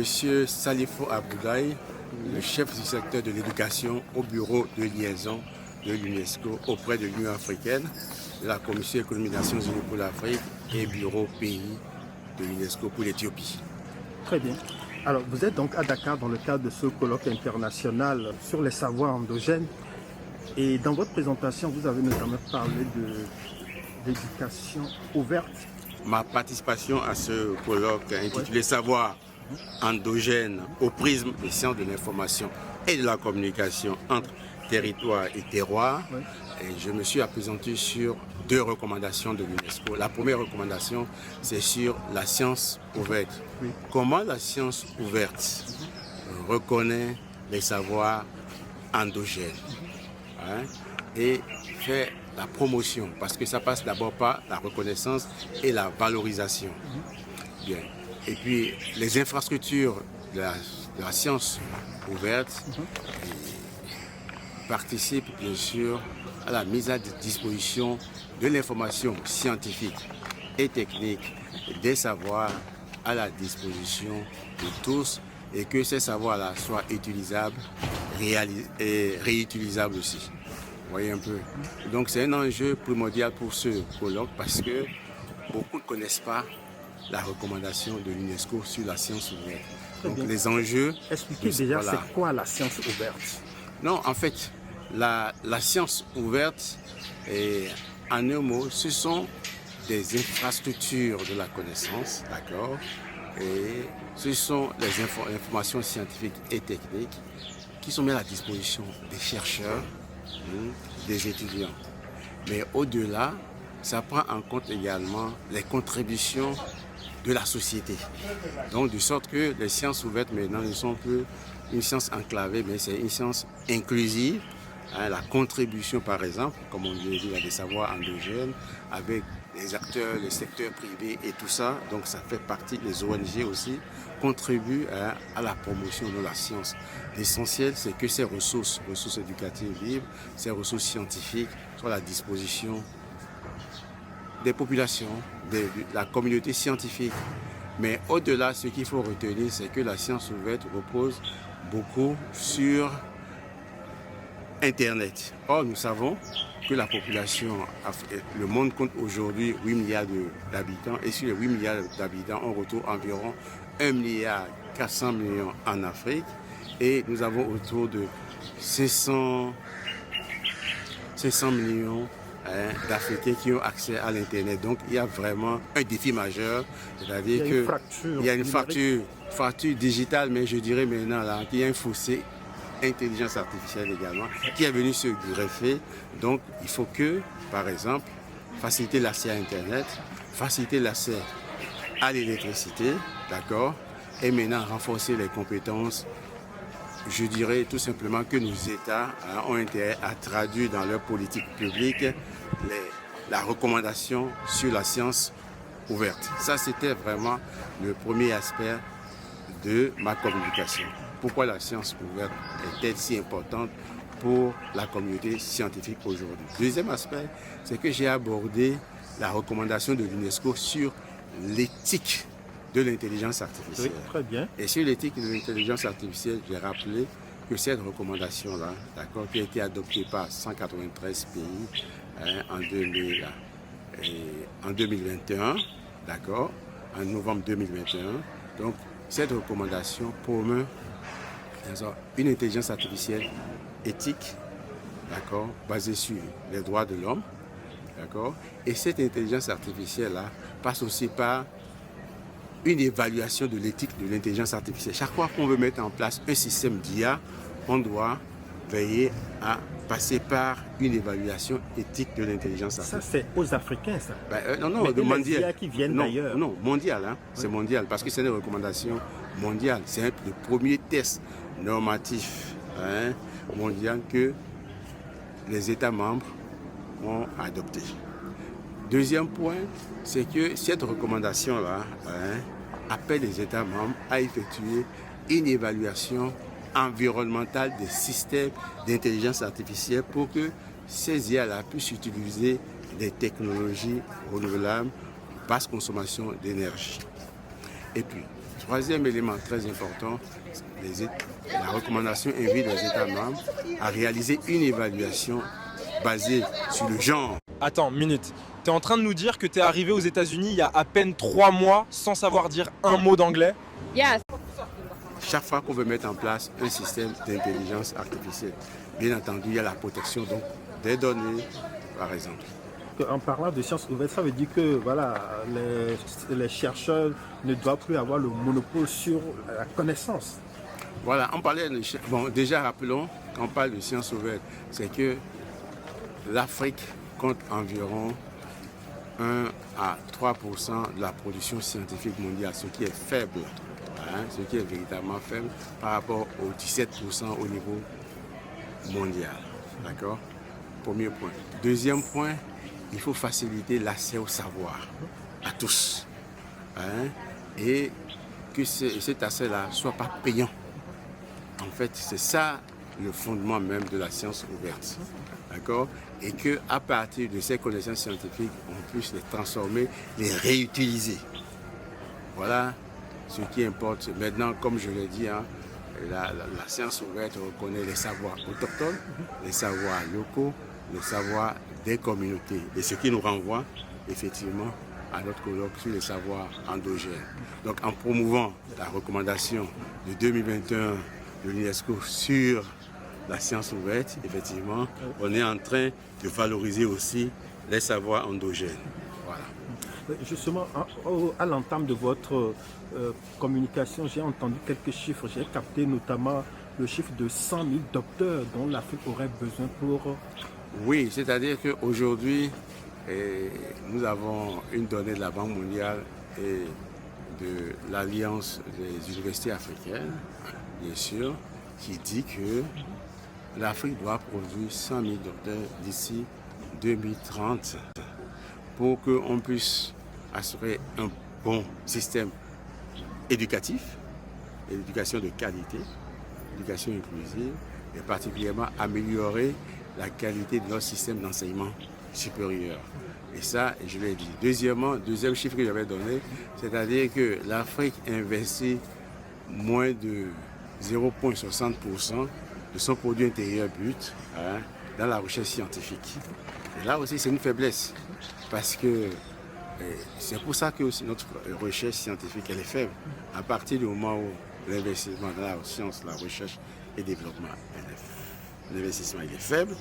Monsieur Salifou Abdoulaye, le chef du secteur de l'éducation au bureau de liaison de l'UNESCO auprès de l'Union africaine, de la Commission économique des Nations Unies pour l'Afrique et bureau pays de l'UNESCO pour l'Éthiopie. Très bien. Alors, vous êtes donc à Dakar dans le cadre de ce colloque international sur les savoirs endogènes. Et dans votre présentation, vous avez notamment parlé d'éducation ouverte. Ma participation à ce colloque intitulé Savoir endogène au prisme des sciences de l'information et de la communication entre territoire et terroir. Oui. Et je me suis appesanti sur 2 recommandations de l'UNESCO. La première recommandation, c'est sur la science ouverte. Oui. Comment la science ouverte reconnaît les savoirs endogènes, hein, et fait la promotion, parce que ça passe d'abord par la reconnaissance et la valorisation. Bien. Et puis les infrastructures de la science ouverte participent bien sûr à la mise à disposition de l'information scientifique et technique, des savoirs à la disposition de tous, et que ces savoirs-là soient utilisables et réutilisables aussi. Vous voyez un peu. Donc c'est un enjeu primordial pour ce colloque parce que beaucoup ne connaissent pas la recommandation de l'UNESCO sur la science ouverte. Donc les enjeux... Expliquez déjà, voilà. C'est quoi la science ouverte? Non, en fait, la science ouverte, en un mot, ce sont des infrastructures de la connaissance, d'accord? Et ce sont les informations scientifiques et techniques qui sont mises à la disposition des chercheurs, des étudiants. Mais au-delà, ça prend en compte également les contributions de la société. Donc, de sorte que les sciences ouvertes maintenant ne sont plus une science enclavée, mais c'est une science inclusive. Hein, la contribution, par exemple, comme on dit, il y a des savoirs endogènes avec les acteurs, le secteur privé et tout ça. Donc, ça fait partie, les ONG aussi contribuent à la promotion de la science. L'essentiel, c'est que ces ressources éducatives libres, ces ressources scientifiques soient à la disposition des populations, de la communauté scientifique. Mais au-delà, ce qu'il faut retenir, c'est que la science ouverte repose beaucoup sur Internet. Or, nous savons que la population, le monde compte aujourd'hui 8 milliards d'habitants, et sur les 8 milliards d'habitants, on retrouve environ 1,4 milliard en Afrique, et nous avons autour de 500 millions d'Africains qui ont accès à l'Internet. Donc il y a vraiment un défi majeur, c'est-à-dire qu'il y a une fracture digitale, mais je dirais maintenant là, qu'il y a un fossé intelligence artificielle également, qui est venu se greffer. Donc il faut que, par exemple, faciliter l'accès à Internet, faciliter l'accès à l'électricité, d'accord, et maintenant renforcer les compétences. Je dirais tout simplement que nos États ont intérêt à traduire dans leur politique publique la recommandation sur la science ouverte. Ça, c'était vraiment le premier aspect de ma communication. Pourquoi la science ouverte est-elle si importante pour la communauté scientifique aujourd'hui? Deuxième aspect, c'est que j'ai abordé la recommandation de l'UNESCO sur l'éthique de l'intelligence artificielle. Oui, très bien. Et sur l'éthique de l'intelligence artificielle, j'ai rappelé que cette recommandation-là, d'accord, qui a été adoptée par 193 pays en 2021, d'accord, en novembre 2021. Donc, cette recommandation promeut une intelligence artificielle éthique, d'accord, basée sur les droits de l'homme, d'accord. Et cette intelligence artificielle-là passe aussi par une évaluation de l'éthique de l'intelligence artificielle. Chaque fois qu'on veut mettre en place un système d'IA, on doit veiller à passer par une évaluation éthique de l'intelligence artificielle. Ça, c'est aux Africains, ça. Non, de mondial. IA qui viennent d'ailleurs. Non, mondial, hein. Oui. C'est mondial, parce que c'est une recommandation mondiale. C'est le premier test normatif mondial que les États membres ont adopté. Deuxième point, c'est que cette recommandation-là appelle les États membres à effectuer une évaluation environnementale des systèmes d'intelligence artificielle pour que ces IA-là puissent utiliser des technologies renouvelables, basse consommation d'énergie. Et puis, Troisième élément très important, la recommandation invite les États membres à réaliser une évaluation basée sur le genre. Attends, minute. Tu es en train de nous dire que tu es arrivé aux États-Unis il y a à peine 3 mois sans savoir dire un mot d'anglais? Yes. Chaque fois qu'on veut mettre en place un système d'intelligence artificielle, bien entendu, il y a la protection donc, des données, par exemple. En parlant de sciences ouvertes, ça veut dire que voilà, les chercheurs ne doivent plus avoir le monopole sur la connaissance. Voilà, on parlait de... Bon, déjà rappelons, quand on parle de sciences ouvertes, c'est que l'Afrique compte environ 1 à 3% de la production scientifique mondiale, ce qui est faible, ce qui est véritablement faible par rapport aux 17% au niveau mondial. D'accord? Premier point. Deuxième point, il faut faciliter l'accès au savoir à tous. Et que cet accès-là ne soit pas payant. En fait, c'est ça le fondement même de la science ouverte. D'accord? Et qu'à partir de ces connaissances scientifiques, on puisse les transformer, les réutiliser. Voilà ce qui importe. Maintenant, comme je l'ai dit, la science ouverte reconnaît les savoirs autochtones, les savoirs locaux, les savoirs des communautés. Et ce qui nous renvoie effectivement à notre colloque sur les savoirs endogènes. Donc en promouvant la recommandation de 2021 de l'UNESCO sur la science ouverte, effectivement, on est en train de valoriser aussi les savoirs endogènes. Voilà. Justement, à l'entame de votre communication, j'ai entendu quelques chiffres. J'ai capté notamment le chiffre de 100 000 docteurs dont l'Afrique aurait besoin pour... Oui, c'est-à-dire qu'aujourd'hui, nous avons une donnée de la Banque mondiale et de l'Alliance des universités africaines, bien sûr, qui dit que l'Afrique doit produire 100 000 docteurs d'ici 2030 pour qu'on puisse assurer un bon système éducatif, éducation de qualité, éducation inclusive, et particulièrement améliorer la qualité de notre système d'enseignement supérieur. Et ça, je l'ai dit. Deuxièmement, deuxième chiffre que j'avais donné, c'est-à-dire que l'Afrique investit moins de 0,60% de son produit intérieur brut dans la recherche scientifique. Et là aussi, c'est une faiblesse, parce que c'est pour ça que aussi notre recherche scientifique elle est faible. À partir du moment où l'investissement dans la science, la recherche et développement, l'investissement est faible,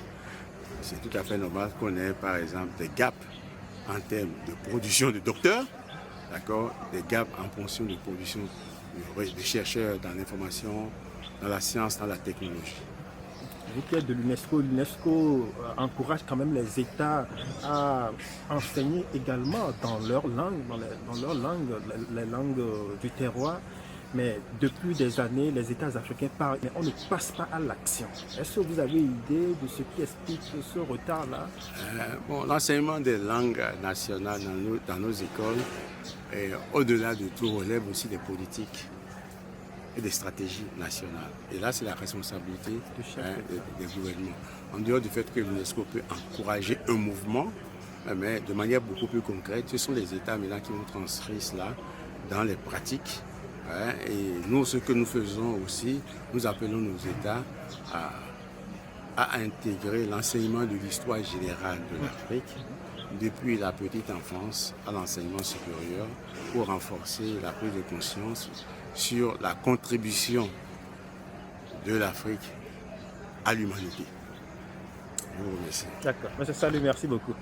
c'est tout à fait normal qu'on ait par exemple des gaps en termes de production de docteurs, d'accord, des gaps en fonction de production de chercheurs dans l'information, dans la science, dans la technologie. Vous qui êtes de l'UNESCO encourage quand même les États à enseigner également dans leur langue, les langues du terroir. Mais depuis des années, les États africains parlent, mais on ne passe pas à l'action. Est-ce que vous avez une idée de ce qui explique ce retard-là? L'enseignement des langues nationales dans nos écoles, au-delà de tout, relève aussi des politiques et des stratégies nationales. Et là, c'est la responsabilité des gouvernements. En dehors du fait que l'UNESCO peut encourager un mouvement, mais de manière beaucoup plus concrète, ce sont les États maintenant qui vont transcrire cela dans les pratiques. Et nous, ce que nous faisons aussi, nous appelons nos États à intégrer l'enseignement de l'histoire générale de l'Afrique depuis la petite enfance à l'enseignement supérieur pour renforcer la prise de conscience sur la contribution de l'Afrique à l'humanité. Je vous remercie. D'accord. Monsieur Salut, merci beaucoup.